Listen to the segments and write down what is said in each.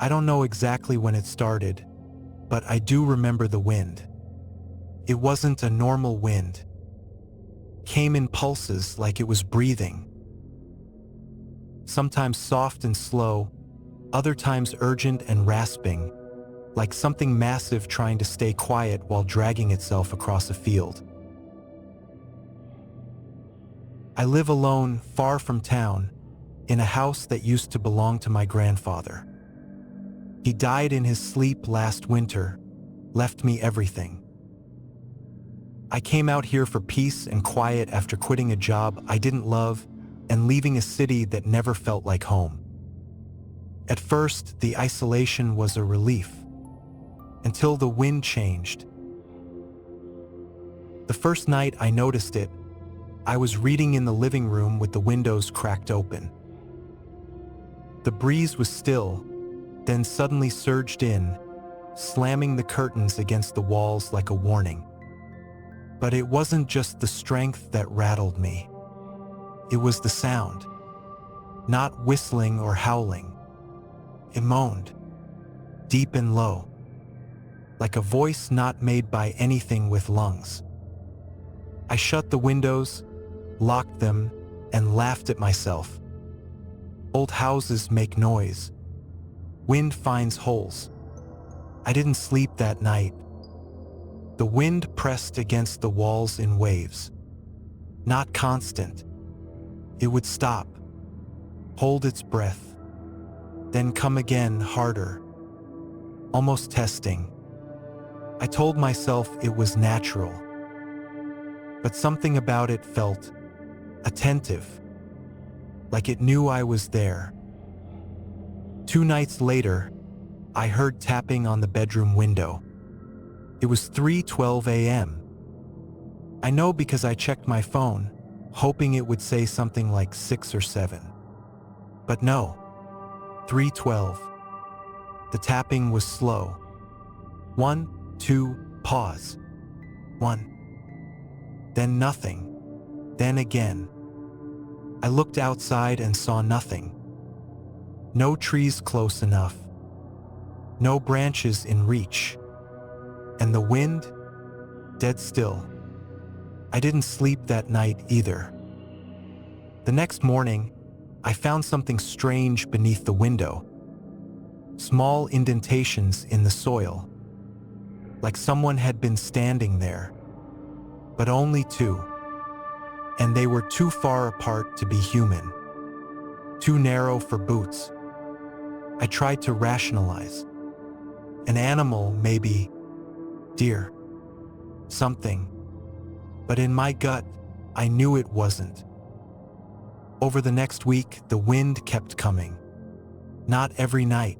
I don't know exactly when it started, but I do remember the wind. It wasn't a normal wind. It came in pulses like it was breathing. Sometimes soft and slow, other times urgent and rasping, like something massive trying to stay quiet while dragging itself across a field. I live alone, far from town, in a house that used to belong to my grandfather. He died in his sleep last winter, left me everything. I came out here for peace and quiet after quitting a job I didn't love and leaving a city that never felt like home. At first, the isolation was a relief, until the wind changed. The first night I noticed it, I was reading in the living room with the windows cracked open. The breeze was still, then suddenly surged in, slamming the curtains against the walls like a warning. But it wasn't just the strength that rattled me. It was the sound. Not whistling or howling. It moaned, deep and low, like a voice not made by anything with lungs. I shut the windows, locked them, and laughed at myself. Old houses make noise. Wind finds holes. I didn't sleep that night. The wind pressed against the walls in waves. Not constant. It would stop, hold its breath, then come again harder, almost testing. I told myself it was natural, but something about it felt attentive, like it knew I was there. 2 nights later, I heard tapping on the bedroom window. It was 3:12 a.m. I know because I checked my phone, hoping it would say something like 6 or 7. But no, 3:12. The tapping was slow. 1, 2, pause. 1. Then nothing. Then again. I looked outside and saw nothing. No trees close enough. No branches in reach. And the wind? Dead still. I didn't sleep that night either. The next morning, I found something strange beneath the window. Small indentations in the soil, like someone had been standing there, but only 2. And they were too far apart to be human, too narrow for boots. I tried to rationalize. An animal, maybe, deer, something. But in my gut, I knew it wasn't. Over the next week, the wind kept coming. Not every night,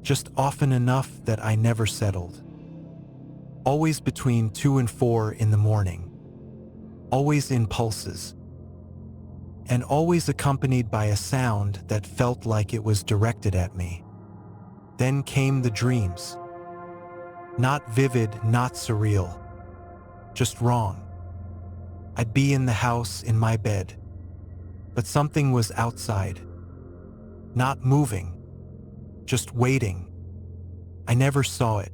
just often enough that I never settled. Always between 2 and 4 in the morning. Always in pulses. And always accompanied by a sound that felt like it was directed at me. Then came the dreams. Not vivid, not surreal. Just wrong. I'd be in the house, in my bed. But something was outside. Not moving. Just waiting. I never saw it.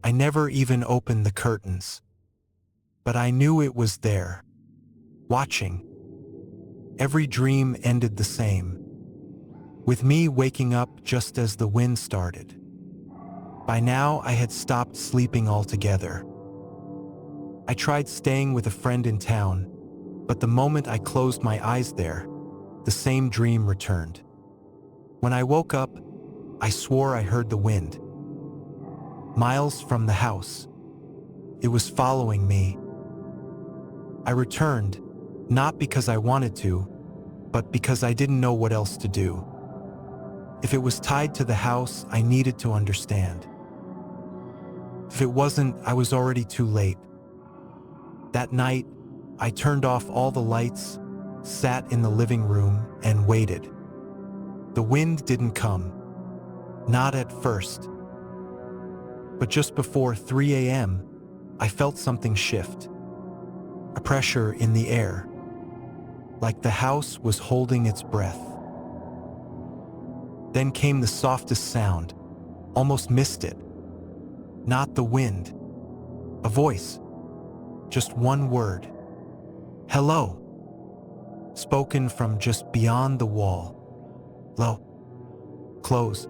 I never even opened the curtains. But I knew it was there. Watching. Every dream ended the same. With me waking up just as the wind started. By now, I had stopped sleeping altogether. I tried staying with a friend in town, but the moment I closed my eyes there, the same dream returned. When I woke up, I swore I heard the wind. Miles from the house. It was following me. I returned, not because I wanted to, but because I didn't know what else to do. If it was tied to the house, I needed to understand. If it wasn't, I was already too late. That night, I turned off all the lights, sat in the living room, and waited. The wind didn't come. Not at first. But just before 3 a.m., I felt something shift. A pressure in the air, like the house was holding its breath. Then came the softest sound, almost missed it. Not the wind. A voice. Just one word. Hello. Spoken from just beyond the wall. Low. Close.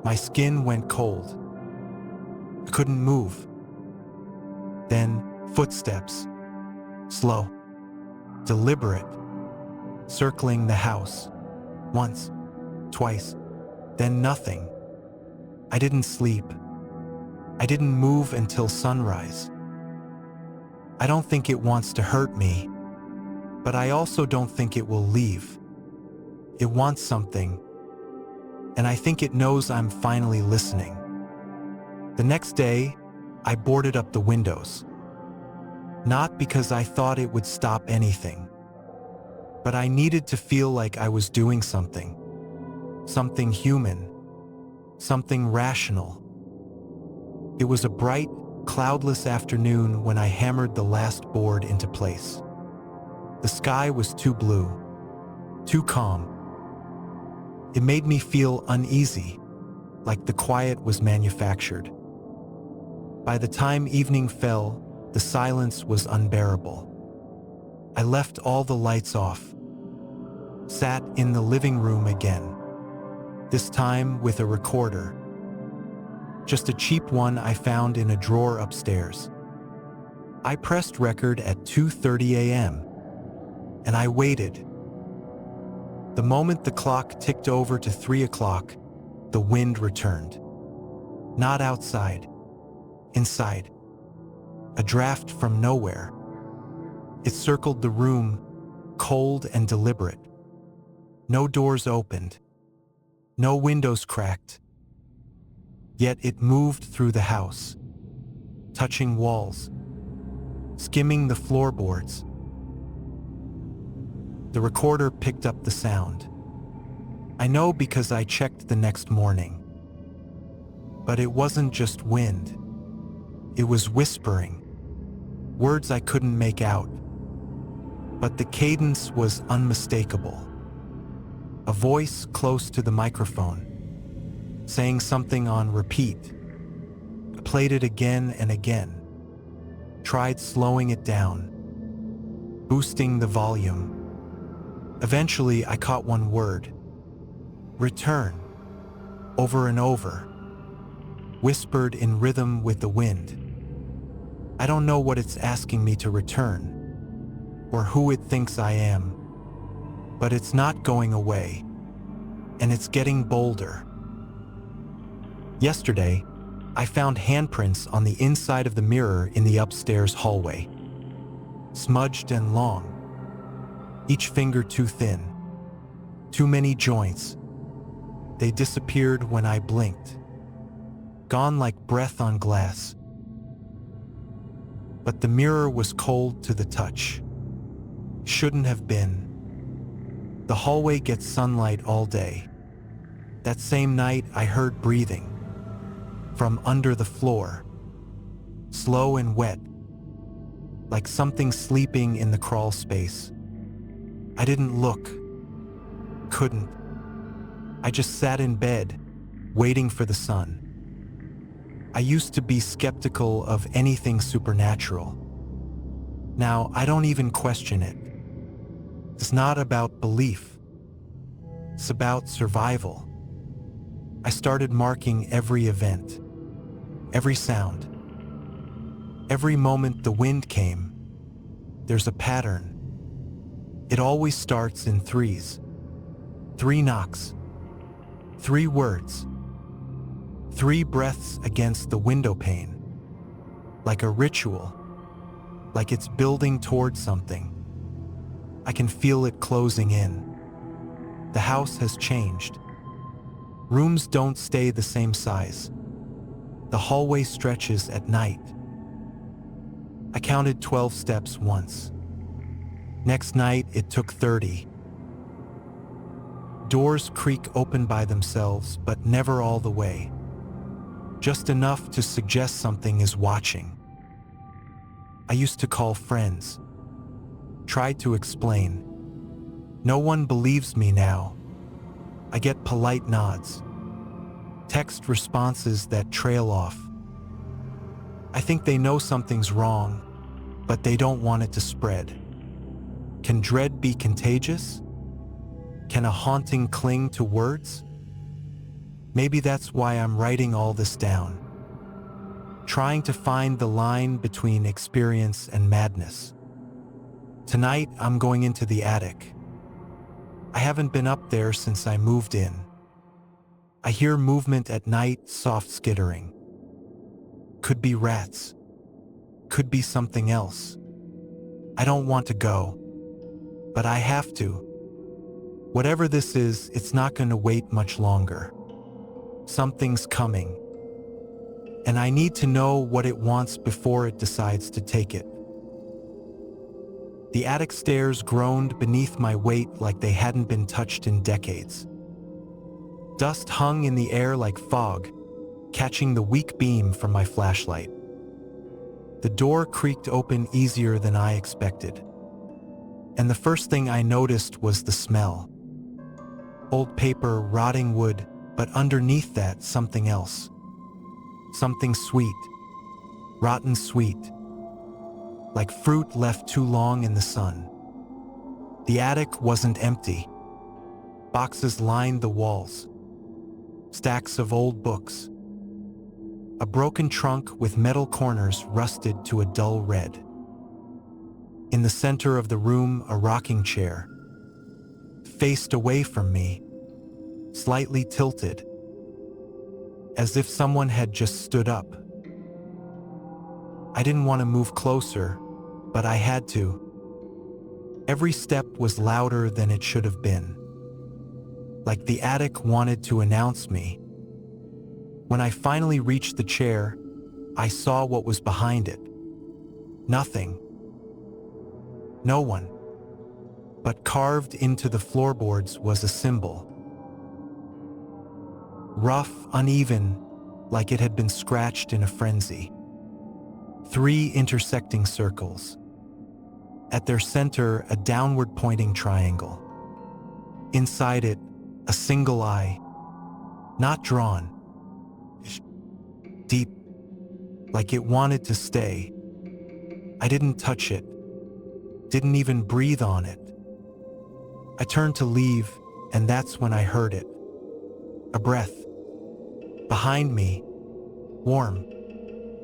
My skin went cold. I couldn't move. Then footsteps. Slow. Deliberate. Circling the house. Once. Twice. Then nothing. I didn't sleep. I didn't move until sunrise. I don't think it wants to hurt me, but I also don't think it will leave. It wants something, and I think it knows I'm finally listening. The next day, I boarded up the windows. Not because I thought it would stop anything, but I needed to feel like I was doing something. Something human. Something rational. It was a bright, cloudless afternoon when I hammered the last board into place. The sky was too blue, too calm. It made me feel uneasy, like the quiet was manufactured. By the time evening fell, the silence was unbearable. I left all the lights off, sat in the living room again, this time with a recorder. Just a cheap one I found in a drawer upstairs. I pressed record at 2:30 a.m., and I waited. The moment the clock ticked over to 3 o'clock, the wind returned. Not outside, inside. A draft from nowhere. It circled the room, cold and deliberate. No doors opened. No windows cracked. Yet it moved through the house, touching walls, skimming the floorboards. The recorder picked up the sound. I know because I checked the next morning. But it wasn't just wind. It was whispering, words I couldn't make out. But the cadence was unmistakable. A voice close to the microphone, saying something on repeat. I played it again and again, tried slowing it down, boosting the volume. Eventually, I caught one word. Return. Over and over. Whispered in rhythm with the wind. I don't know what it's asking me to return, or who it thinks I am, but it's not going away, and it's getting bolder. Yesterday, I found handprints on the inside of the mirror in the upstairs hallway. Smudged and long. Each finger too thin. Too many joints. They disappeared when I blinked. Gone like breath on glass. But the mirror was cold to the touch. Shouldn't have been. The hallway gets sunlight all day. That same night, I heard breathing. From under the floor. Slow and wet. Like something sleeping in the crawl space. I didn't look. Couldn't. I just sat in bed, waiting for the sun. I used to be skeptical of anything supernatural. Now, I don't even question it. It's not about belief. It's about survival. I started marking every event, every sound, every moment the wind came. There's a pattern. It always starts in threes. 3 knocks. 3 words. 3 breaths against the window pane. Like a ritual. Like it's building towards something. I can feel it closing in. The house has changed. Rooms don't stay the same size. The hallway stretches at night. I counted 12 steps once. Next night, it took 30. Doors creak open by themselves, but never all the way. Just enough to suggest something is watching. I used to call friends. Tried to explain. No one believes me now. I get polite nods, text responses that trail off. I think they know something's wrong, but they don't want it to spread. Can dread be contagious? Can a haunting cling to words? Maybe that's why I'm writing all this down, trying to find the line between experience and madness. Tonight, I'm going into the attic. I haven't been up there since I moved in. I hear movement at night, soft skittering. Could be rats. Could be something else. I don't want to go, but I have to. Whatever this is, it's not going to wait much longer. Something's coming, and I need to know what it wants before it decides to take it. The attic stairs groaned beneath my weight like they hadn't been touched in decades. Dust hung in the air like fog, catching the weak beam from my flashlight. The door creaked open easier than I expected, and the first thing I noticed was the smell. Old paper, rotting wood, but underneath that, something else. Something sweet, rotten sweet, like fruit left too long in the sun. The attic wasn't empty. Boxes lined the walls. Stacks of old books. A broken trunk with metal corners rusted to a dull red. In the center of the room, a rocking chair. Faced away from me, slightly tilted, as if someone had just stood up. I didn't want to move closer, but I had to. Every step was louder than it should have been, like the attic wanted to announce me. When I finally reached the chair, I saw what was behind it. Nothing. No one. But carved into the floorboards was a symbol. Rough, uneven, like it had been scratched in a frenzy. 3 intersecting circles. At their center, a downward-pointing triangle. Inside it, a single eye, not drawn. Deep, like it wanted to stay. I didn't touch it, didn't even breathe on it. I turned to leave, and that's when I heard it. A breath. Behind me, warm,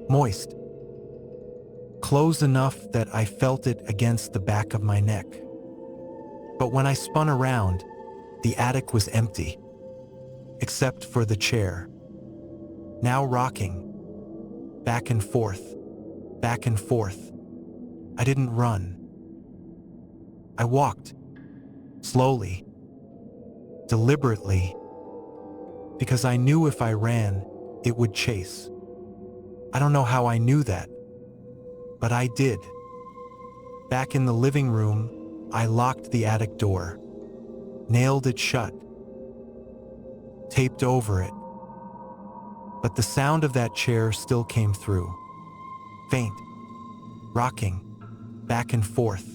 moist. Close enough that I felt it against the back of my neck. But when I spun around, the attic was empty, except for the chair. Now rocking, back and forth, back and forth. I didn't run. I walked, slowly, deliberately, because I knew if I ran, it would chase. I don't know how I knew that, but I did. Back in the living room, I locked the attic door, nailed it shut, taped over it. But the sound of that chair still came through. Faint, rocking, back and forth.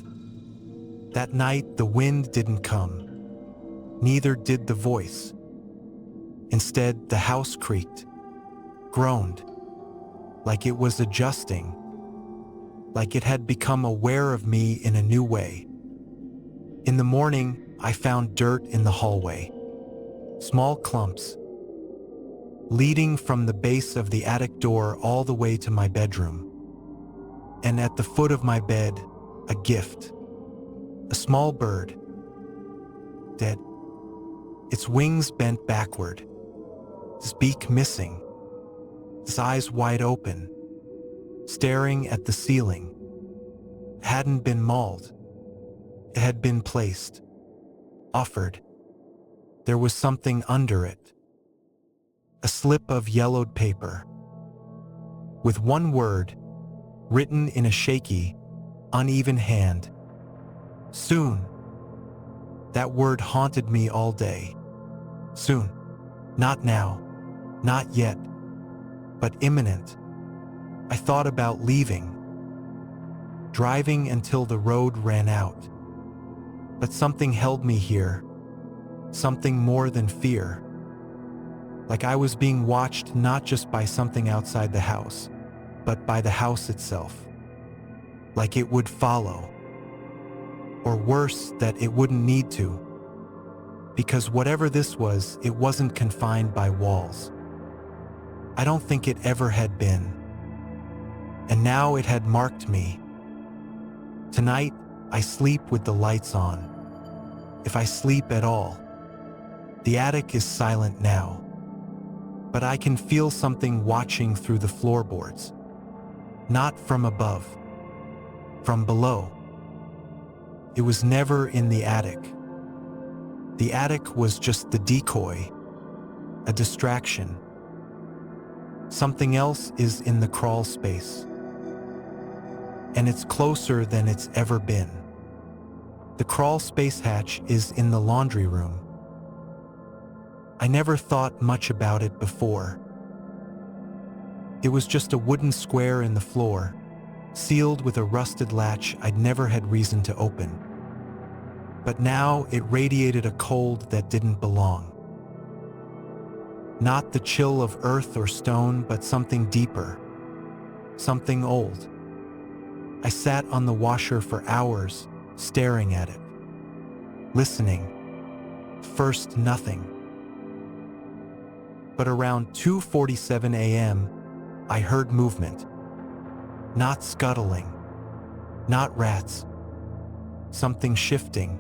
That night, the wind didn't come. Neither did the voice. Instead, the house creaked, groaned, like it was adjusting, like it had become aware of me in a new way. In the morning, I found dirt in the hallway, small clumps, leading from the base of the attic door all the way to my bedroom. And at the foot of my bed, a gift, a small bird, dead, its wings bent backward, its beak missing, its eyes wide open, staring at the ceiling. It hadn't been mauled. It had been placed, offered. There was something under it. A slip of yellowed paper, with one word, written in a shaky, uneven hand. Soon. That word haunted me all day. Soon. Not now. Not yet. But imminent. I thought about leaving, driving until the road ran out. But something held me here, something more than fear. Like I was being watched not just by something outside the house, but by the house itself. Like it would follow. Or worse, that it wouldn't need to. Because whatever this was, it wasn't confined by walls. I don't think it ever had been. And now it had marked me. Tonight, I sleep with the lights on. If I sleep at all. The attic is silent now. But I can feel something watching through the floorboards. Not from above. From below. It was never in the attic. The attic was just the decoy, a distraction. Something else is in the crawl space. And it's closer than it's ever been. The crawl space hatch is in the laundry room. I never thought much about it before. It was just a wooden square in the floor, sealed with a rusted latch I'd never had reason to open. But now it radiated a cold that didn't belong. Not the chill of earth or stone, but something deeper. Something old. I sat on the washer for hours, staring at it. Listening. First, nothing. But around 2:47 a.m., I heard movement. Not scuttling. Not rats. Something shifting.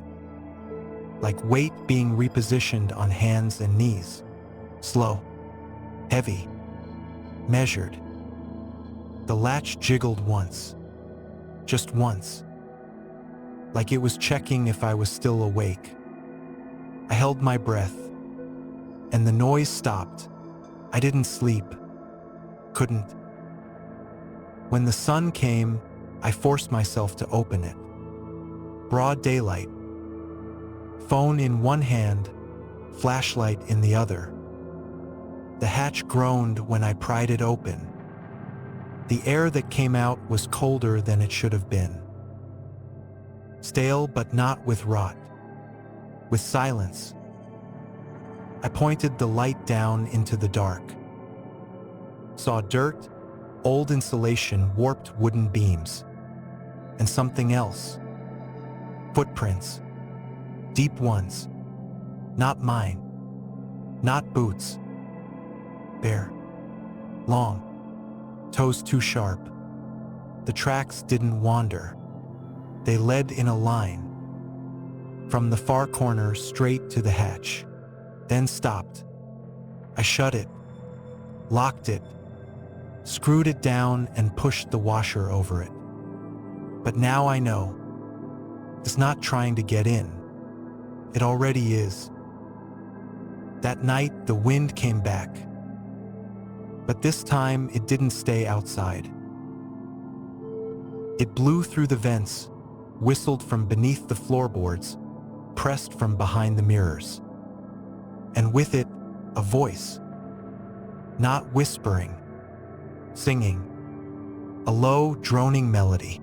Like weight being repositioned on hands and knees. Slow. Heavy. Measured. The latch jiggled once. Just once. Like it was checking if I was still awake. I held my breath. And the noise stopped. I didn't sleep. Couldn't. When the sun came, I forced myself to open it. Broad daylight. Phone in one hand, flashlight in the other. The hatch groaned when I pried it open. The air that came out was colder than it should have been. Stale, but not with rot. With silence. I pointed the light down into the dark. Saw dirt, old insulation, warped wooden beams. And something else. Footprints. Deep ones. Not mine. Not boots. Bare. Long. Toes too sharp. The tracks didn't wander. They led in a line. From the far corner straight to the hatch. Then stopped. I shut it. Locked it. Screwed it down and pushed the washer over it. But now I know. It's not trying to get in. It already is. That night, the wind came back. But this time, it didn't stay outside. It blew through the vents, whistled from beneath the floorboards, pressed from behind the mirrors. And with it, a voice. Not whispering. Singing. A low, droning melody.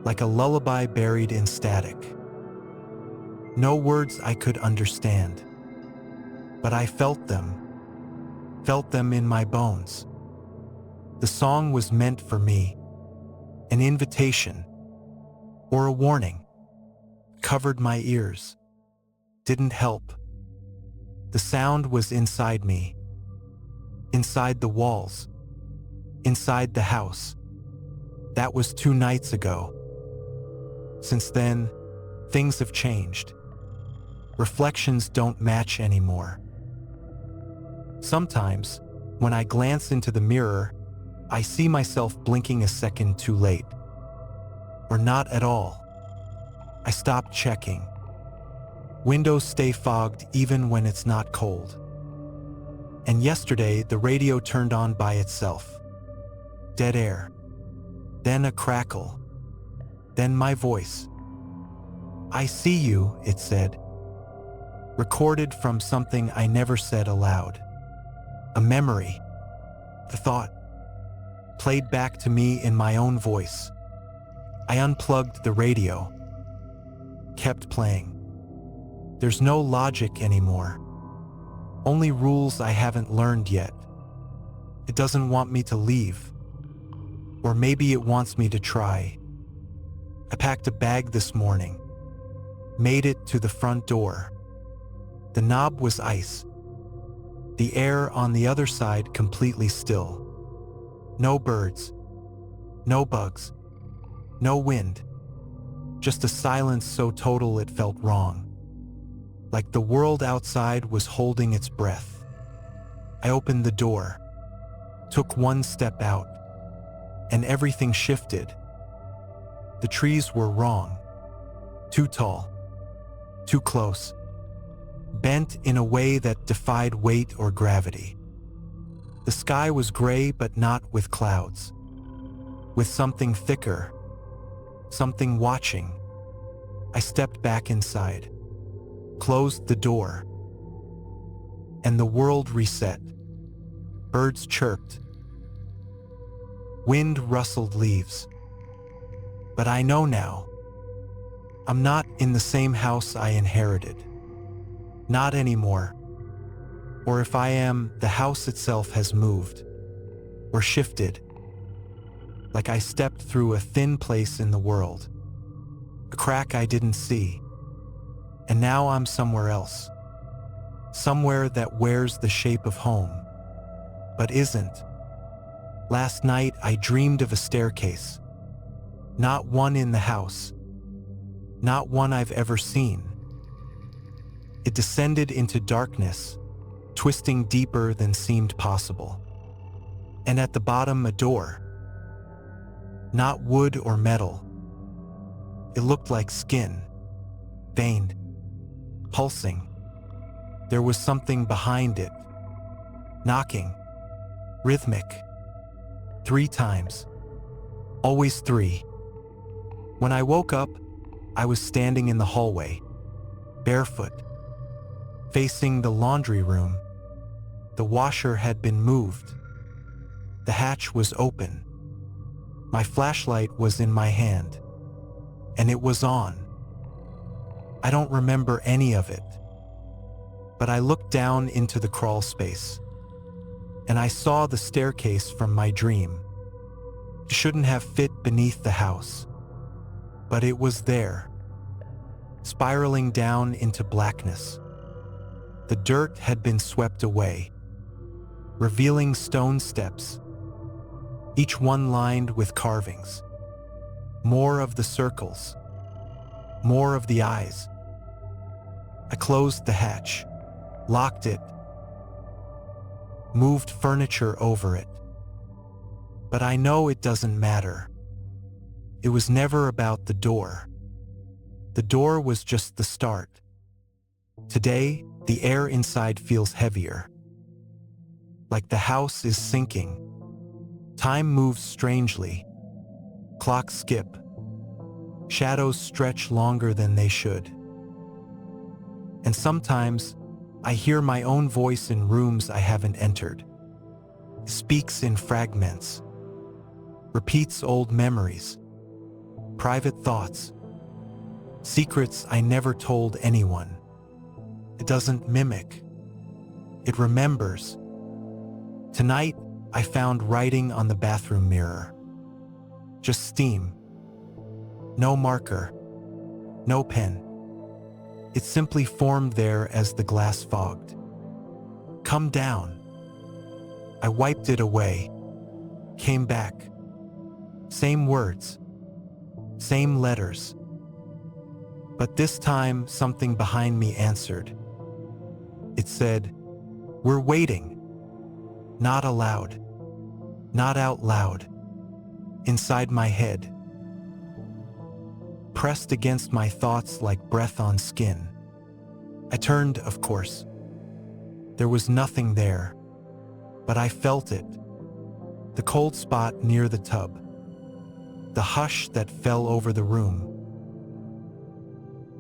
Like a lullaby buried in static. No words I could understand. But I felt them. Felt them in my bones. The song was meant for me. An invitation. Or a warning. Covered my ears. Didn't help. The sound was inside me. Inside the walls. Inside the house. That was 2 nights ago. Since then, things have changed. Reflections don't match anymore. Sometimes, when I glance into the mirror, I see myself blinking a second too late. Or not at all. I stop checking. Windows stay fogged even when it's not cold. And yesterday, the radio turned on by itself. Dead air. Then a crackle. Then my voice. I see you, it said. Recorded from something I never said aloud. A memory. The thought. Played back to me in my own voice. I unplugged the radio. Kept playing. There's no logic anymore. Only rules I haven't learned yet. It doesn't want me to leave. Or maybe it wants me to try. I packed a bag this morning. Made it to the front door. The knob was ice. The air on the other side completely still. No birds. No bugs. No wind. Just a silence so total it felt wrong. Like the world outside was holding its breath. I opened the door. Took one step out. And everything shifted. The trees were wrong. Too tall. Too close. Bent in a way that defied weight or gravity. The sky was gray, but not with clouds. With something thicker. Something watching. I stepped back inside. Closed the door. And the world reset. Birds chirped. Wind rustled leaves. But I know now. I'm not in the same house I inherited. Not anymore. Or if I am, the house itself has moved. Or shifted. Like I stepped through a thin place in the world. A crack I didn't see. And now I'm somewhere else. Somewhere that wears the shape of home. But isn't. Last night I dreamed of a staircase. Not one in the house. Not one I've ever seen. It descended into darkness, twisting deeper than seemed possible. And at the bottom, a door. Not wood or metal. It looked like skin, veined, pulsing. There was something behind it, knocking, rhythmic, 3 times, always 3. When I woke up, I was standing in the hallway, barefoot, facing the laundry room. The washer had been moved. The hatch was open. My flashlight was in my hand, and it was on. I don't remember any of it, but I looked down into the crawl space, and I saw the staircase from my dream. It shouldn't have fit beneath the house, but it was there, spiraling down into blackness. The dirt had been swept away, revealing stone steps, each one lined with carvings. More of the circles, more of the eyes. I closed the hatch, locked it, moved furniture over it. But I know it doesn't matter. It was never about the door. The door was just the start. Today, the air inside feels heavier. Like the house is sinking. Time moves strangely. Clocks skip. Shadows stretch longer than they should. And sometimes, I hear my own voice in rooms I haven't entered. Speaks in fragments. Repeats old memories. Private thoughts. Secrets I never told anyone. It doesn't mimic. It remembers. Tonight, I found writing on the bathroom mirror. Just steam. No marker. No pen. It simply formed there as the glass fogged. Come down. I wiped it away. Came back. Same words. Same letters. But this time, something behind me answered. It said, "We're waiting." Not aloud. Not out loud. Inside my head. Pressed against my thoughts like breath on skin. I turned, of course. There was nothing there, but I felt it. The cold spot near the tub. The hush that fell over the room.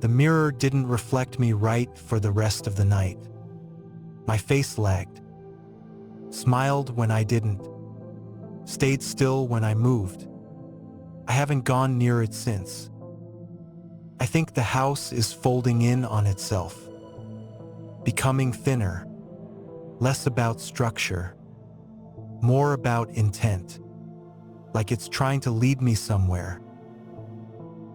The mirror didn't reflect me right for the rest of the night. My face lagged. Smiled when I didn't. Stayed still when I moved. I haven't gone near it since. I think the house is folding in on itself. becoming thinner, less about structure, more about intent, like it's trying to lead me somewhere.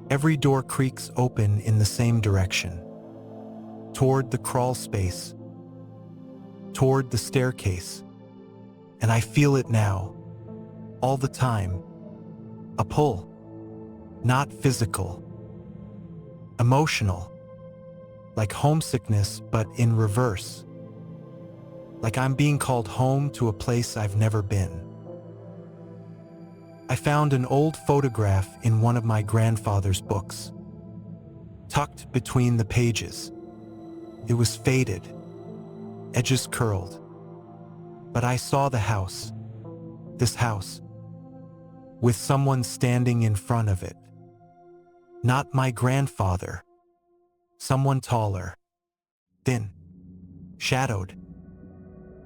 Every door creaks open in the same direction, toward the crawl space, toward the staircase, and I feel it now, all the time. A pull, not physical, emotional, like homesickness but in reverse, like I'm being called home to a place I've never been. I found an old photograph in one of my grandfather's books, tucked between the pages. It was faded, edges curled, but I saw the house, this house, with someone standing in front of it. Not my grandfather, someone taller, thin, shadowed,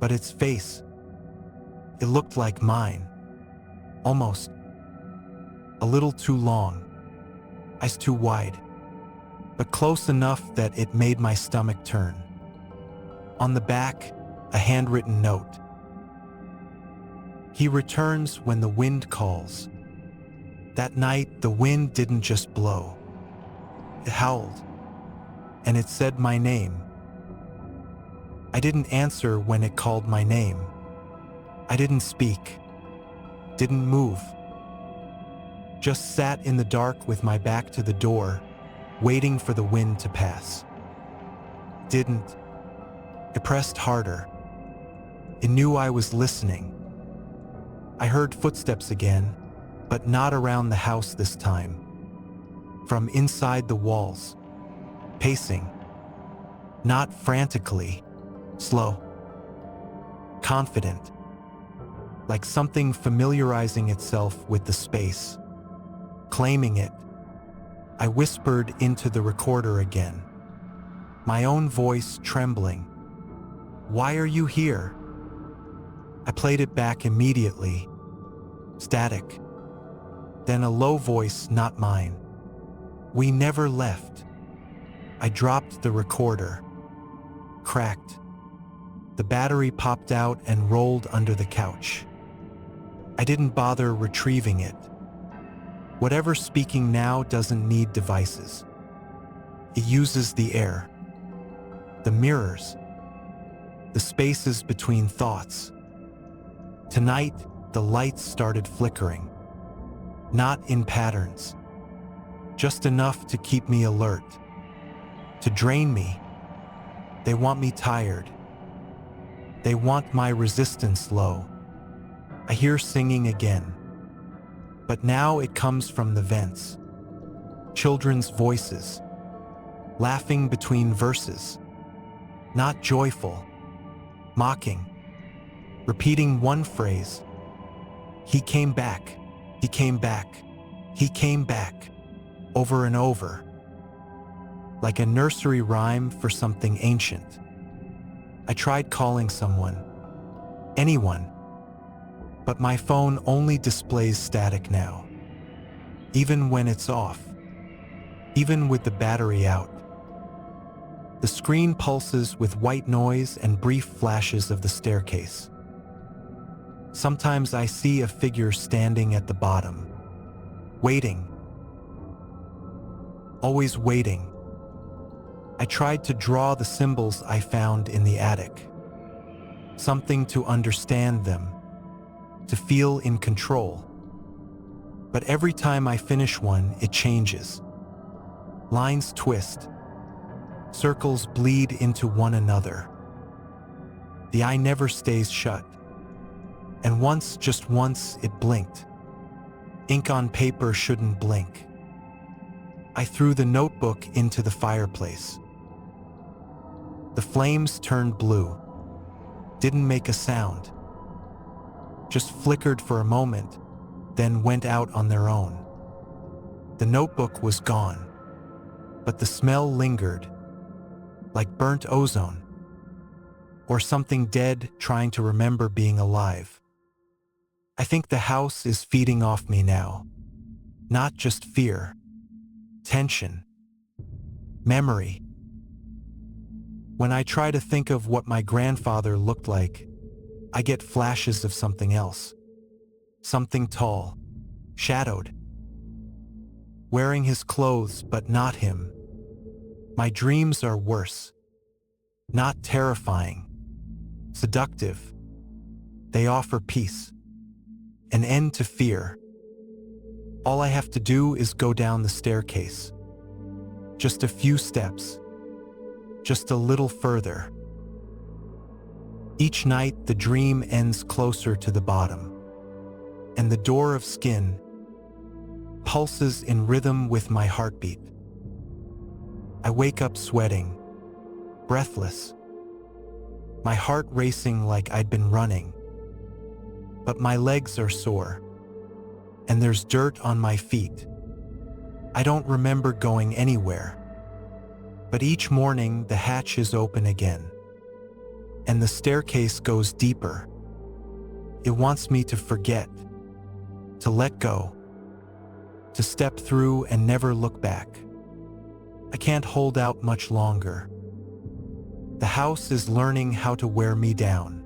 but its face, it looked like mine, almost. A little too long, eyes too wide, but close enough that it made my stomach turn. On the back, a handwritten note. He returns when the wind calls. That night, the wind didn't just blow. It howled, and it said my name. I didn't answer when it called my name. I didn't speak, didn't move. Just sat in the dark with my back to the door, waiting for the wind to pass. Didn't. It pressed harder. It knew I was listening. I heard footsteps again, but not around the house this time. From inside the walls, pacing. Not frantically, slow. Confident. Like something familiarizing itself with the space. Claiming it. I whispered into the recorder again. My own voice trembling. Why are you here? I played it back immediately. Static. Then a low voice, not mine. We never left. I dropped the recorder. Cracked. The battery popped out and rolled under the couch. I didn't bother retrieving it. Whatever's speaking now doesn't need devices. It uses the air, the mirrors, the spaces between thoughts. Tonight, the lights started flickering. Not in patterns. Just enough to keep me alert. To drain me. They want me tired. They want my resistance low. I hear singing again. But now it comes from the vents. Children's voices. Laughing between verses. Not joyful. Mocking. Repeating one phrase. He came back. He came back. He came back. Over and over. Like a nursery rhyme for something ancient. I tried calling someone. Anyone. But my phone only displays static now. Even when it's off. Even with the battery out. The screen pulses with white noise and brief flashes of the staircase. Sometimes I see a figure standing at the bottom. Waiting. Always waiting. I tried to draw the symbols I found in the attic. Something to understand them. To feel in control. But every time I finish one, it changes. Lines twist. Circles bleed into one another. The eye never stays shut. And once, just once, it blinked. Ink on paper shouldn't blink. I threw the notebook into the fireplace. The flames turned blue. Didn't make a sound. Just flickered for a moment, then went out on their own. The notebook was gone, but the smell lingered, like burnt ozone, or something dead trying to remember being alive. I think the house is feeding off me now. Not just fear, tension, memory. When I try to think of what my grandfather looked like, I get flashes of something else. Something tall, shadowed, wearing his clothes but not him. My dreams are worse. Not terrifying, seductive. They offer peace, an end to fear. All I have to do is go down the staircase. Just a few steps. Just a little further. Each night, the dream ends closer to the bottom, and the door of skin pulses in rhythm with my heartbeat. I wake up sweating, breathless, my heart racing like I'd been running. But my legs are sore, and there's dirt on my feet. I don't remember going anywhere. But each morning, the hatch is open again, and the staircase goes deeper. It wants me to forget, to let go, to step through and never look back. I can't hold out much longer. The house is learning how to wear me down.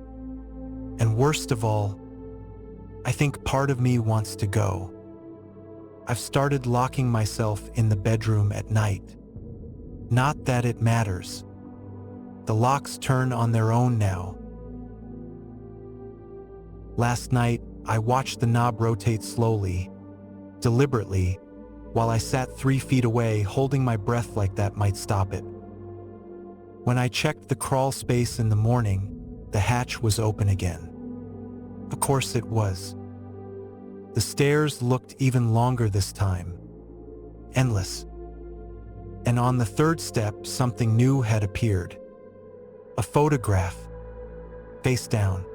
And worst of all, I think part of me wants to go. I've started locking myself in the bedroom at night. Not that it matters. The locks turn on their own now. Last night, I watched the knob rotate slowly, deliberately, while I sat 3 feet away, holding my breath like that might stop it. When I checked the crawl space in the morning, the hatch was open again. Of course it was. The stairs looked even longer this time. Endless. And on the 3rd step, something new had appeared. A photograph. Face down.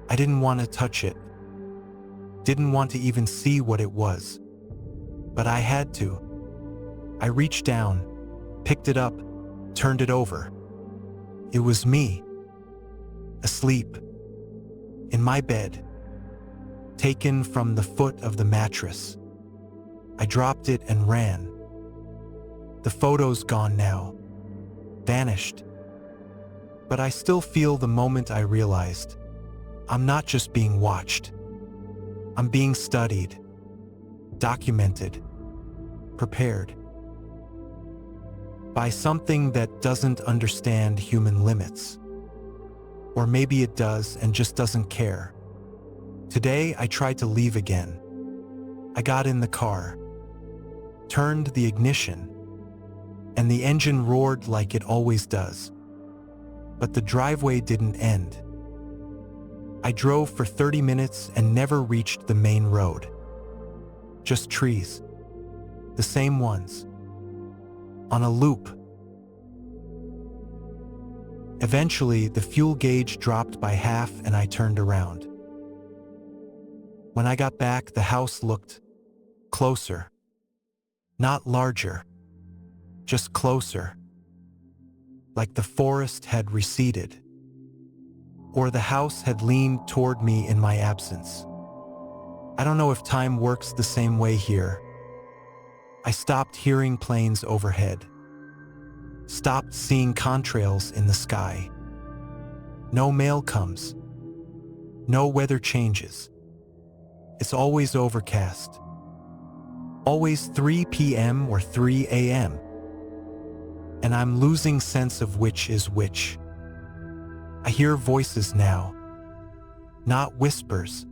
I didn't want to touch it. Didn't want to even see what it was. But I had to. I reached down, picked it up, turned it over. It was me. Asleep. In my bed. Taken from the foot of the mattress. I dropped it and ran. The photo's gone now. Vanished. But I still feel the moment I realized I'm not just being watched. I'm being studied, documented, prepared by something that doesn't understand human limits. Or maybe it does and just doesn't care. Today, I tried to leave again. I got in the car, turned the ignition, and the engine roared like it always does. But the driveway didn't end. I drove for 30 minutes and never reached the main road. Just trees. The same ones. On a loop. Eventually, the fuel gauge dropped by half and I turned around. When I got back, the house looked closer. Not larger. Just closer. Like the forest had receded. Or the house had leaned toward me in my absence. I don't know if time works the same way here. I stopped hearing planes overhead. Stopped seeing contrails in the sky. No mail comes. No weather changes. It's always overcast. Always 3 p.m. or 3 a.m. And I'm losing sense of which is which. I hear voices now. Not whispers.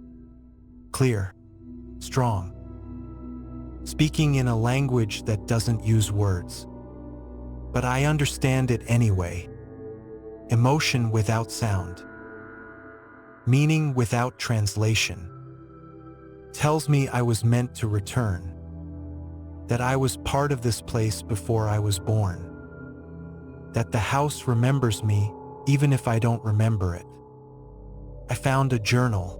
Clear. Strong. Speaking in a language that doesn't use words. But I understand it anyway. Emotion without sound. Meaning without translation. Tells me I was meant to return. That I was part of this place before I was born. That the house remembers me even if I don't remember it. I found a journal.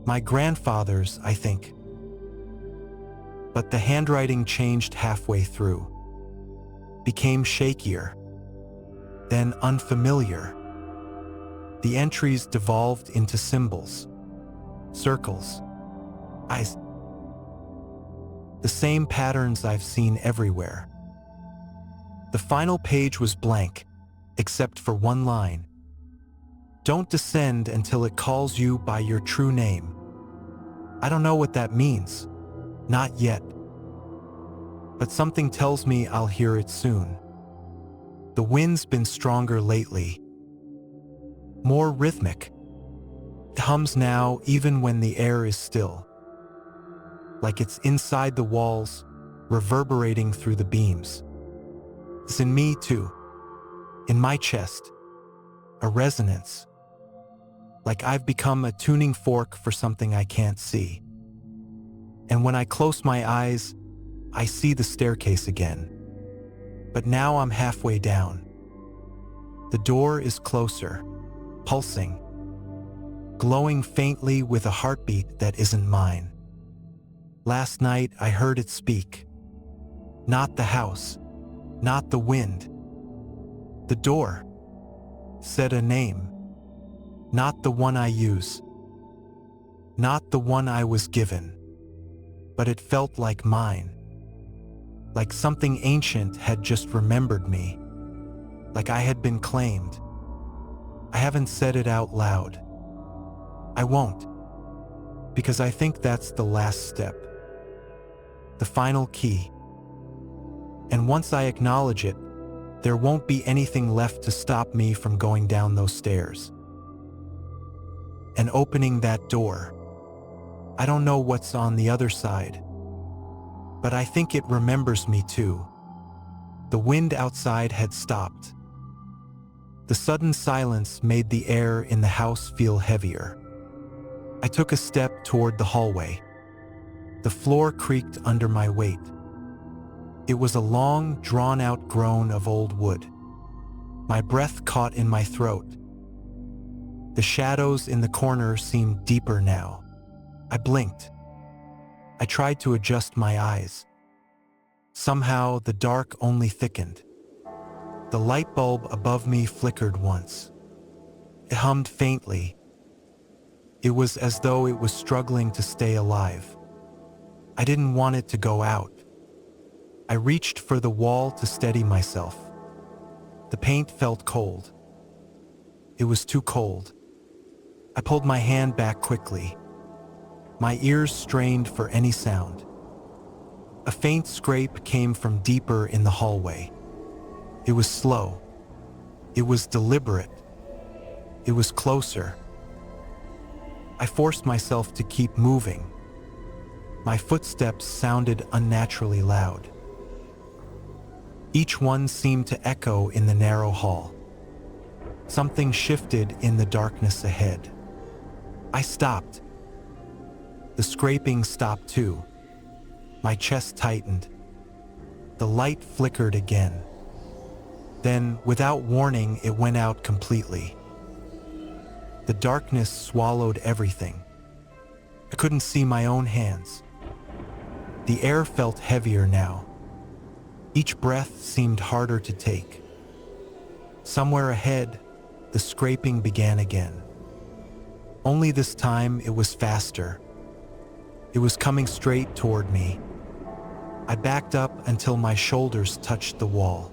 My grandfather's, I think. But the handwriting changed halfway through. Became shakier. Then unfamiliar. The entries devolved into symbols. Circles. Eyes. The same patterns I've seen everywhere. The final page was blank. except for one line. Don't descend until it calls you by your true name. I don't know what that means. Not yet. But something tells me I'll hear it soon. The wind's been stronger lately. More rhythmic. It hums now even when the air is still. Like it's inside the walls, reverberating through the beams. It's in me too. In my chest. A resonance. Like I've become a tuning fork for something I can't see. And when I close my eyes, I see the staircase again. But now I'm halfway down. The door is closer, pulsing, glowing faintly with a heartbeat that isn't mine. Last night I heard it speak. Not the house, not the wind. The door said a name. Not the one I use. Not the one I was given. But it felt like mine. Like something ancient had just remembered me. Like I had been claimed. I haven't said it out loud. I won't. Because I think that's the last step. The final key. And once I acknowledge it, there won't be anything left to stop me from going down those stairs. And opening that door. I don't know what's on the other side. But I think it remembers me too. The wind outside had stopped. The sudden silence made the air in the house feel heavier. I took a step toward the hallway. The floor creaked under my weight. It was a long, drawn-out groan of old wood. My breath caught in my throat. The shadows in the corner seemed deeper now. I blinked. I tried to adjust my eyes. Somehow, the dark only thickened. The light bulb above me flickered once. It hummed faintly. It was as though it was struggling to stay alive. I didn't want it to go out. I reached for the wall to steady myself. The paint felt cold. It was too cold. I pulled my hand back quickly. My ears strained for any sound. A faint scrape came from deeper in the hallway. It was slow. It was deliberate. It was closer. I forced myself to keep moving. My footsteps sounded unnaturally loud. Each one seemed to echo in the narrow hall. Something shifted in the darkness ahead. I stopped. The scraping stopped too. My chest tightened. The light flickered again. Then, without warning, it went out completely. The darkness swallowed everything. I couldn't see my own hands. The air felt heavier now. Each breath seemed harder to take. Somewhere ahead, the scraping began again. Only this time it was faster. It was coming straight toward me. I backed up until my shoulders touched the wall.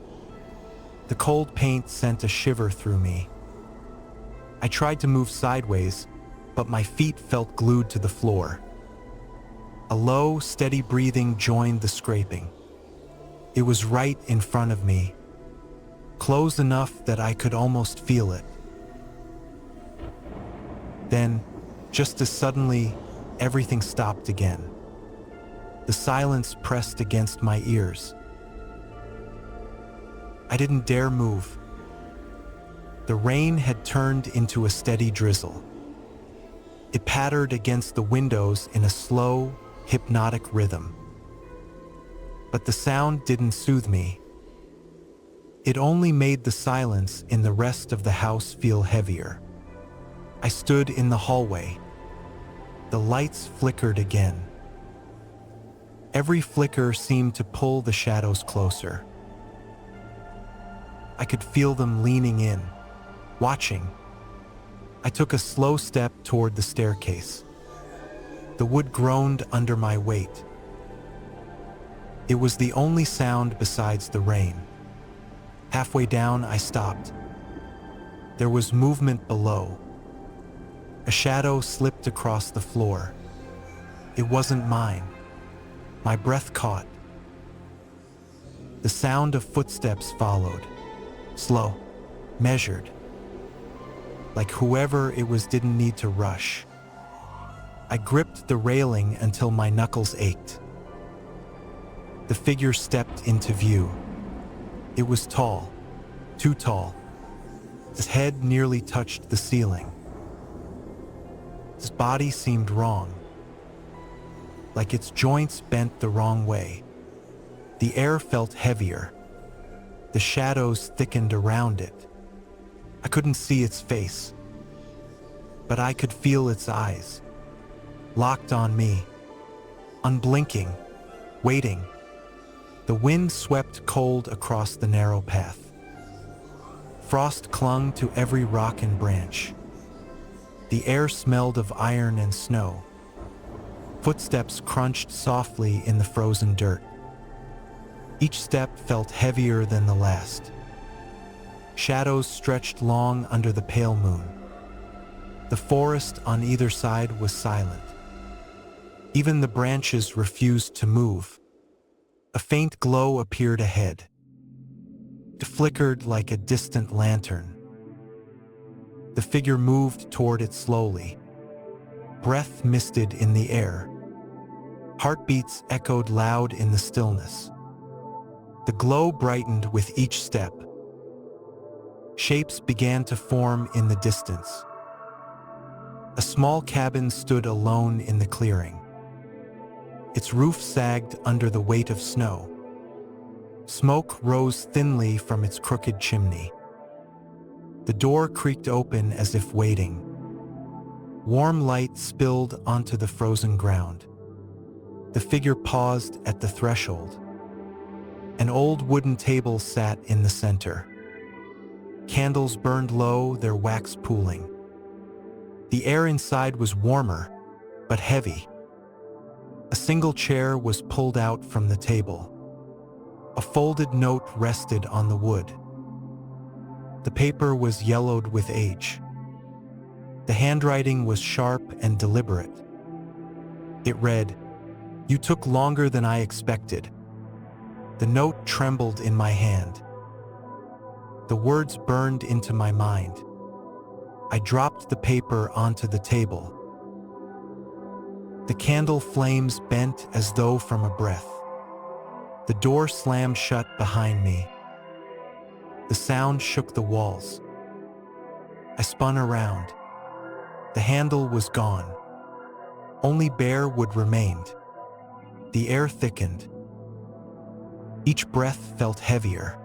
The cold paint sent a shiver through me. I tried to move sideways, but my feet felt glued to the floor. A low, steady breathing joined the scraping. It was right in front of me, close enough that I could almost feel it. Then, just as suddenly, everything stopped again. The silence pressed against my ears. I didn't dare move. The rain had turned into a steady drizzle. It pattered against the windows in a slow, hypnotic rhythm. But the sound didn't soothe me. It only made the silence in the rest of the house feel heavier. I stood in the hallway. The lights flickered again. Every flicker seemed to pull the shadows closer. I could feel them leaning in, watching. I took a slow step toward the staircase. The wood groaned under my weight. It was the only sound besides the rain. Halfway down, I stopped. There was movement below. A shadow slipped across the floor. It wasn't mine. My breath caught. The sound of footsteps followed. Slow, measured. Like whoever it was didn't need to rush. I gripped the railing until my knuckles ached. The figure stepped into view. It was tall, too tall. His head nearly touched the ceiling. His body seemed wrong, like its joints bent the wrong way. The air felt heavier. The shadows thickened around it. I couldn't see its face, but I could feel its eyes, locked on me, unblinking, waiting. The wind swept cold across the narrow path. Frost clung to every rock and branch. The air smelled of iron and snow. Footsteps crunched softly in the frozen dirt. Each step felt heavier than the last. Shadows stretched long under the pale moon. The forest on either side was silent. Even the branches refused to move. A faint glow appeared ahead. It flickered like a distant lantern. The figure moved toward it slowly. Breath misted in the air. Heartbeats echoed loud in the stillness. The glow brightened with each step. Shapes began to form in the distance. A small cabin stood alone in the clearing. Its roof sagged under the weight of snow. Smoke rose thinly from its crooked chimney. The door creaked open as if waiting. Warm light spilled onto the frozen ground. The figure paused at the threshold. An old wooden table sat in the center. Candles burned low, their wax pooling. The air inside was warmer, but heavy. A single chair was pulled out from the table. A folded note rested on the wood. The paper was yellowed with age. The handwriting was sharp and deliberate. It read, "You took longer than I expected." The note trembled in my hand. The words burned into my mind. I dropped the paper onto the table. The candle flames bent as though from a breath. The door slammed shut behind me. The sound shook the walls. I spun around. The handle was gone. Only bare wood remained. The air thickened. Each breath felt heavier.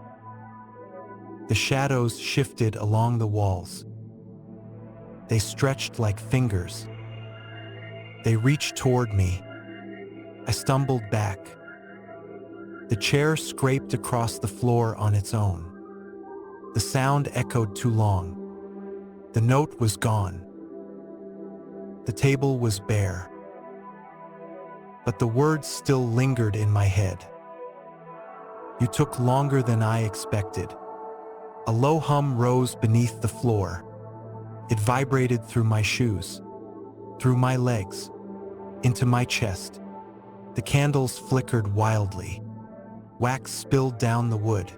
The shadows shifted along the walls. They stretched like fingers. They reached toward me. I stumbled back. The chair scraped across the floor on its own. The sound echoed too long. The note was gone. The table was bare. But the words still lingered in my head. You took longer than I expected. A low hum rose beneath the floor. It vibrated through my shoes, through my legs, into my chest. The candles flickered wildly. Wax spilled down the wood.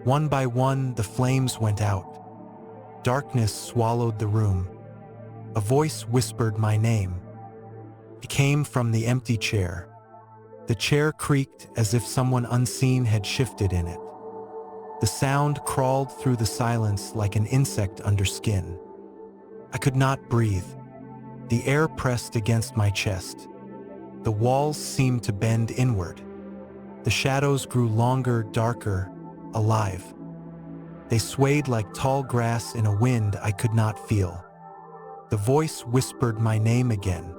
One by one, the flames went out. Darkness swallowed the room. A voice whispered my name. It came from the empty chair. The chair creaked as if someone unseen had shifted in it. The sound crawled through the silence like an insect under skin. I could not breathe. The air pressed against my chest. The walls seemed to bend inward. The shadows grew longer, darker, alive. They swayed like tall grass in a wind I could not feel. The voice whispered my name again.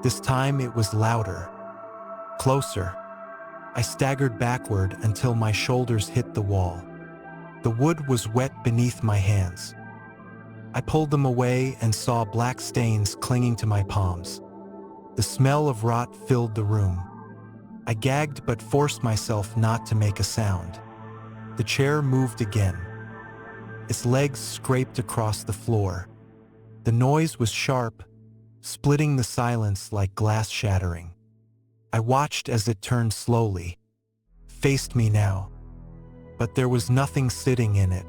This time it was louder, closer. I staggered backward until my shoulders hit the wall. The wood was wet beneath my hands. I pulled them away and saw black stains clinging to my palms. The smell of rot filled the room. I gagged but forced myself not to make a sound. The chair moved again. Its legs scraped across the floor. The noise was sharp, splitting the silence like glass shattering. I watched as it turned slowly, faced me now. But there was nothing sitting in it,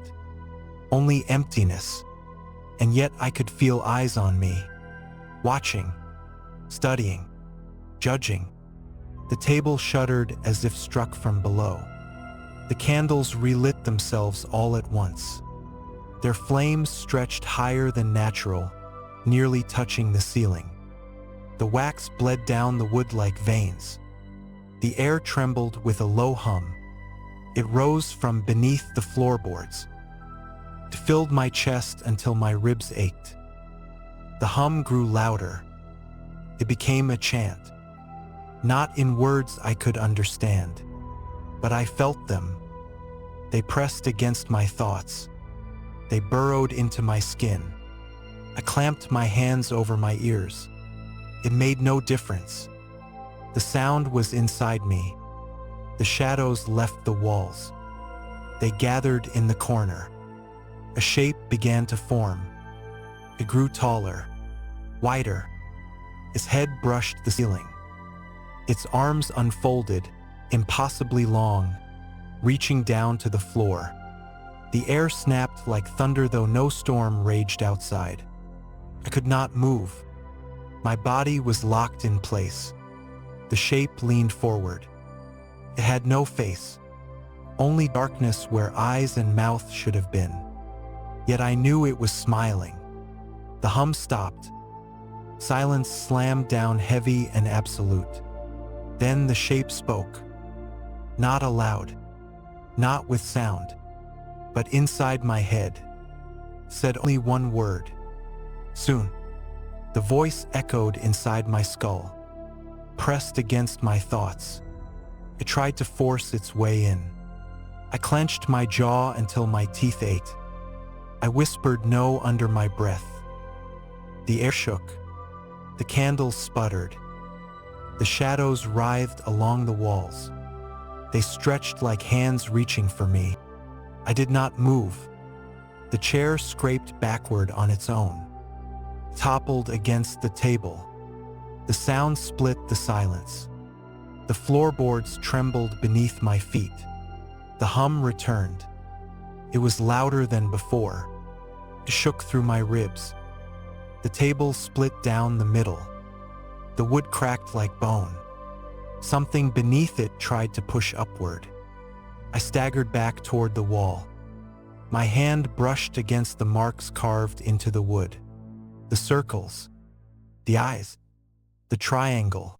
only emptiness. And yet I could feel eyes on me, watching, studying, judging. The table shuddered as if struck from below. The candles relit themselves all at once. Their flames stretched higher than natural, nearly touching the ceiling. The wax bled down the wood like veins. The air trembled with a low hum. It rose from beneath the floorboards. It filled my chest until my ribs ached. The hum grew louder. It became a chant. Not in words I could understand, but I felt them. They pressed against my thoughts. They burrowed into my skin. I clamped my hands over my ears. It made no difference. The sound was inside me. The shadows left the walls. They gathered in the corner. A shape began to form. It grew taller, wider. Its head brushed the ceiling. Its arms unfolded, impossibly long, reaching down to the floor. The air snapped like thunder, though no storm raged outside. I could not move. My body was locked in place. The shape leaned forward. It had no face, only darkness where eyes and mouth should have been. Yet I knew it was smiling. The hum stopped. Silence slammed down heavy and absolute. Then the shape spoke. Not aloud, not with sound, but inside my head. Said only one word. Soon. The voice echoed inside my skull, pressed against my thoughts. It tried to force its way in. I clenched my jaw until my teeth ached. I whispered no under my breath. The air shook. The candles sputtered. The shadows writhed along the walls. They stretched like hands reaching for me. I did not move. The chair scraped backward on its own, toppled against the table. The sound split the silence. The floorboards trembled beneath my feet. The hum returned. It was louder than before. It shook through my ribs. The table split down the middle. The wood cracked like bone. Something beneath it tried to push upward. I staggered back toward the wall. My hand brushed against the marks carved into the wood. The circles, the eyes, the triangle.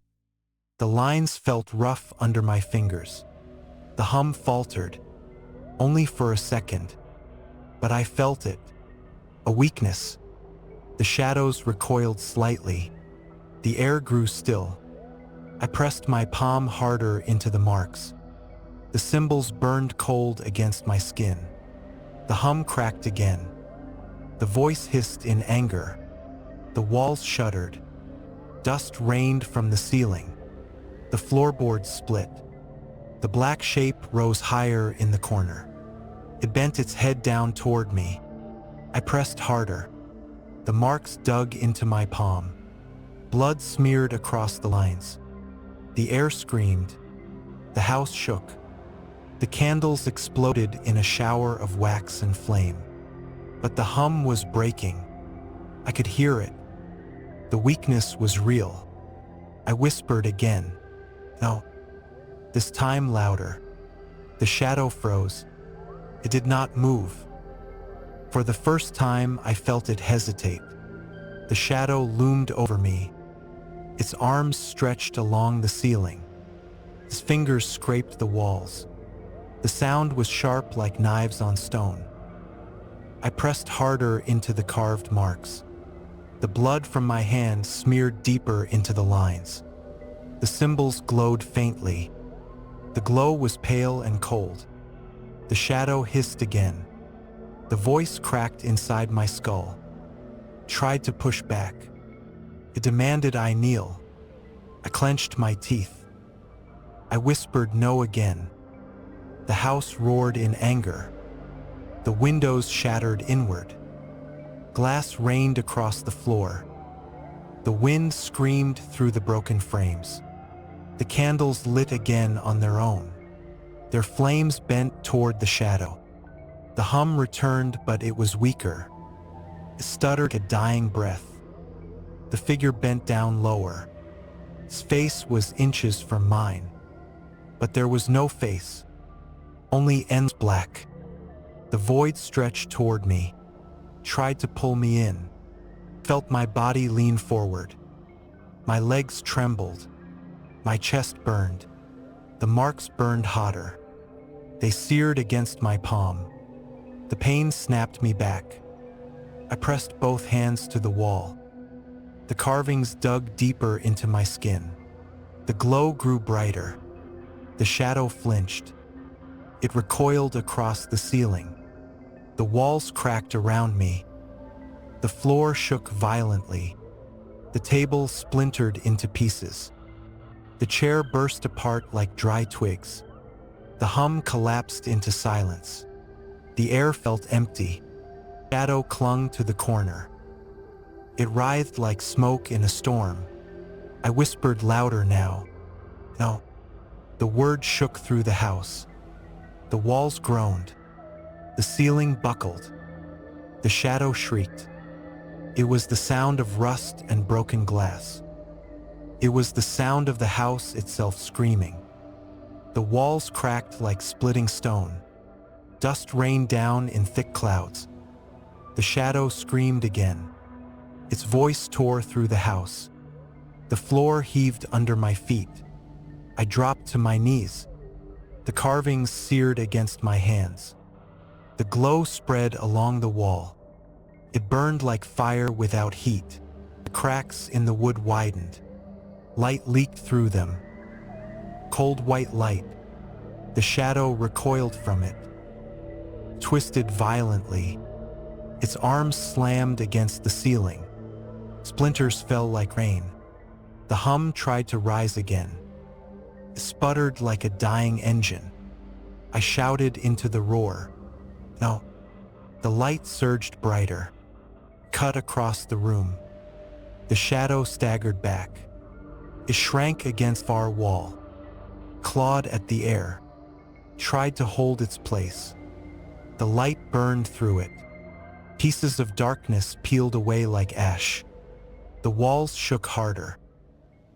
The lines felt rough under my fingers. The hum faltered, only for a second, but I felt it. A weakness. The shadows recoiled slightly. The air grew still. I pressed my palm harder into the marks. The symbols burned cold against my skin. The hum cracked again. The voice hissed in anger. The walls shuddered. Dust rained from the ceiling. The floorboards split. The black shape rose higher in the corner. It bent its head down toward me. I pressed harder. The marks dug into my palm. Blood smeared across the lines. The air screamed. The house shook. The candles exploded in a shower of wax and flame. But the hum was breaking. I could hear it. The weakness was real. I whispered again. No. This time louder. The shadow froze. It did not move. For the first time, I felt it hesitate. The shadow loomed over me. Its arms stretched along the ceiling. Its fingers scraped the walls. The sound was sharp like knives on stone. I pressed harder into the carved marks. The blood from my hand smeared deeper into the lines. The symbols glowed faintly. The glow was pale and cold. The shadow hissed again. The voice cracked inside my skull. Tried to push back. It demanded I kneel. I clenched my teeth. I whispered no again. The house roared in anger. The windows shattered inward. Glass rained across the floor. The wind screamed through the broken frames. The candles lit again on their own. Their flames bent toward the shadow. The hum returned, but it was weaker. It stuttered a dying breath. The figure bent down lower. Its face was inches from mine. But there was no face. Only ends black. The void stretched toward me, tried to pull me in. Felt my body lean forward. My legs trembled. My chest burned. The marks burned hotter. They seared against my palm. The pain snapped me back. I pressed both hands to the wall. The carvings dug deeper into my skin. The glow grew brighter. The shadow flinched. It recoiled across the ceiling. The walls cracked around me. The floor shook violently. The table splintered into pieces. The chair burst apart like dry twigs. The hum collapsed into silence. The air felt empty. Shadow clung to the corner. It writhed like smoke in a storm. I whispered louder now. No. The word shook through the house. The walls groaned. The ceiling buckled. The shadow shrieked. It was the sound of rust and broken glass. It was the sound of the house itself screaming. The walls cracked like splitting stone. Dust rained down in thick clouds. The shadow screamed again. Its voice tore through the house. The floor heaved under my feet. I dropped to my knees. The carvings seared against my hands. The glow spread along the wall. It burned like fire without heat. The cracks in the wood widened. Light leaked through them. Cold white light. The shadow recoiled from it. Twisted violently. Its arms slammed against the ceiling. Splinters fell like rain. The hum tried to rise again. It sputtered like a dying engine. I shouted into the roar. No. The light surged brighter. Cut across the room. The shadow staggered back. It shrank against far wall. Clawed at the air. Tried to hold its place. The light burned through it. Pieces of darkness peeled away like ash. The walls shook harder.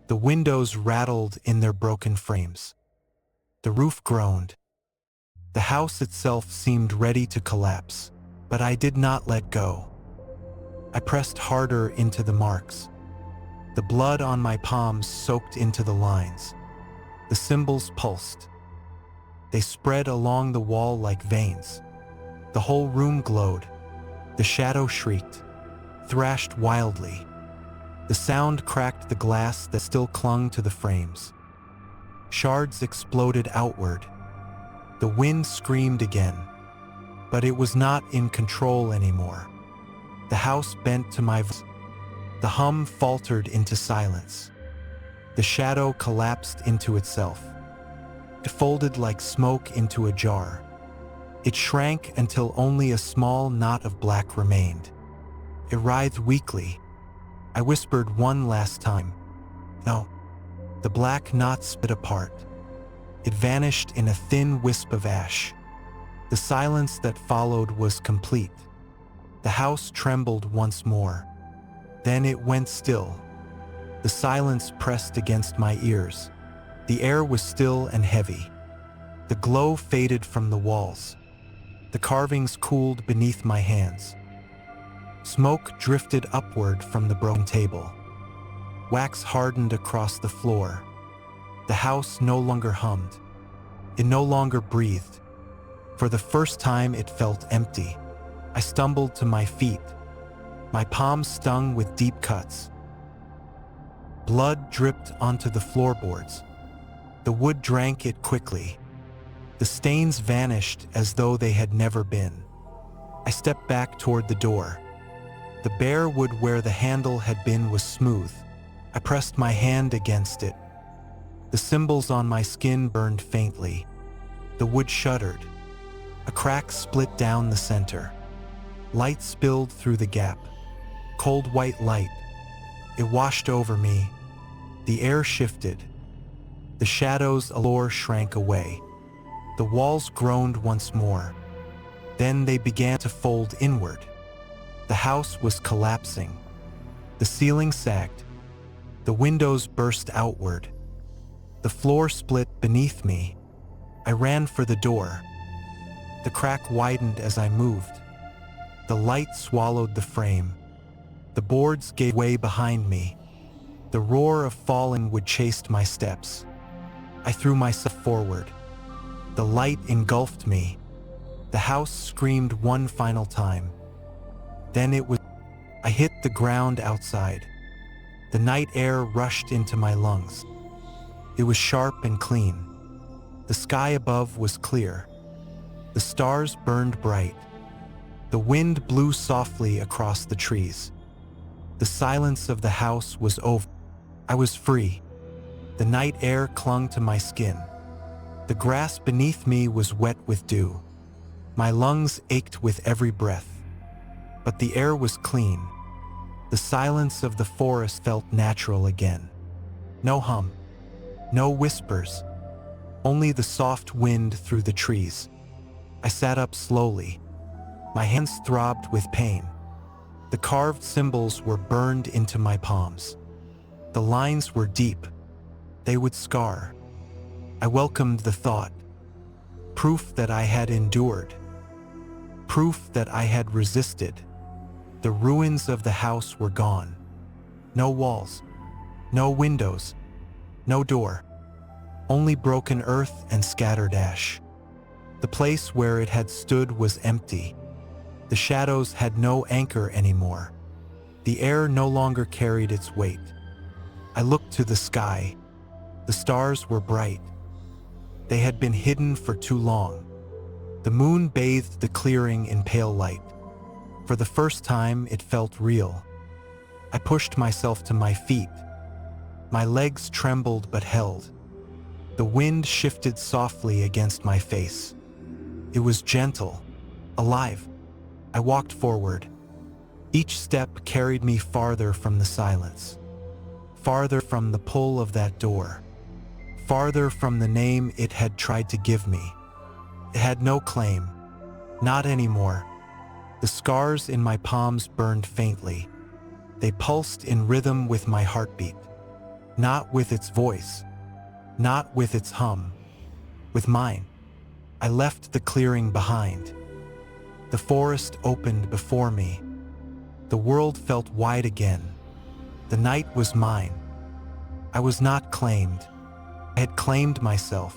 The windows rattled in their broken frames. The roof groaned. The house itself seemed ready to collapse, but I did not let go. I pressed harder into the marks. The blood on my palms soaked into the lines. The symbols pulsed. They spread along the wall like veins. The whole room glowed. The shadow shrieked, thrashed wildly. The sound cracked the glass that still clung to the frames. Shards exploded outward. The wind screamed again, but it was not in control anymore. The house bent to my voice. The hum faltered into silence. The shadow collapsed into itself. It folded like smoke into a jar. It shrank until only a small knot of black remained. It writhed weakly. I whispered one last time. No. The black knot split apart. It vanished in a thin wisp of ash. The silence that followed was complete. The house trembled once more. Then it went still. The silence pressed against my ears. The air was still and heavy. The glow faded from the walls. The carvings cooled beneath my hands. Smoke drifted upward from the broken table. Wax hardened across the floor. The house no longer hummed. It no longer breathed. For the first time, it felt empty. I stumbled to my feet. My palms stung with deep cuts. Blood dripped onto the floorboards. The wood drank it quickly. The stains vanished as though they had never been. I stepped back toward the door. The bare wood where the handle had been was smooth. I pressed my hand against it. The symbols on my skin burned faintly. The wood shuddered. A crack split down the center. Light spilled through the gap. Cold white light. It washed over me. The air shifted. The shadows allure shrank away. The walls groaned once more. Then they began to fold inward. The house was collapsing. The ceiling sagged. The windows burst outward. The floor split beneath me. I ran for the door. The crack widened as I moved. The light swallowed the frame. The boards gave way behind me. The roar of falling wood chased my steps. I threw myself forward. The light engulfed me. The house screamed one final time. Then I hit the ground outside. The night air rushed into my lungs. It was sharp and clean. The sky above was clear. The stars burned bright. The wind blew softly across the trees. The silence of the house was over. I was free. The night air clung to my skin. The grass beneath me was wet with dew. My lungs ached with every breath. But the air was clean. The silence of the forest felt natural again. No hum. No whispers. Only the soft wind through the trees. I sat up slowly. My hands throbbed with pain. The carved symbols were burned into my palms. The lines were deep. They would scar. I welcomed the thought. Proof that I had endured. Proof that I had resisted. The ruins of the house were gone. No walls. No windows. No door. Only broken earth and scattered ash. The place where it had stood was empty. The shadows had no anchor anymore. The air no longer carried its weight. I looked to the sky. The stars were bright. They had been hidden for too long. The moon bathed the clearing in pale light. For the first time, it felt real. I pushed myself to my feet. My legs trembled but held. The wind shifted softly against my face. It was gentle, alive. I walked forward. Each step carried me farther from the silence, farther from the pull of that door, farther from the name it had tried to give me. It had no claim, not anymore. The scars in my palms burned faintly. They pulsed in rhythm with my heartbeat, not with its voice, not with its hum, with mine. I left the clearing behind. The forest opened before me. The world felt wide again. The night was mine. I was not claimed. I had claimed myself.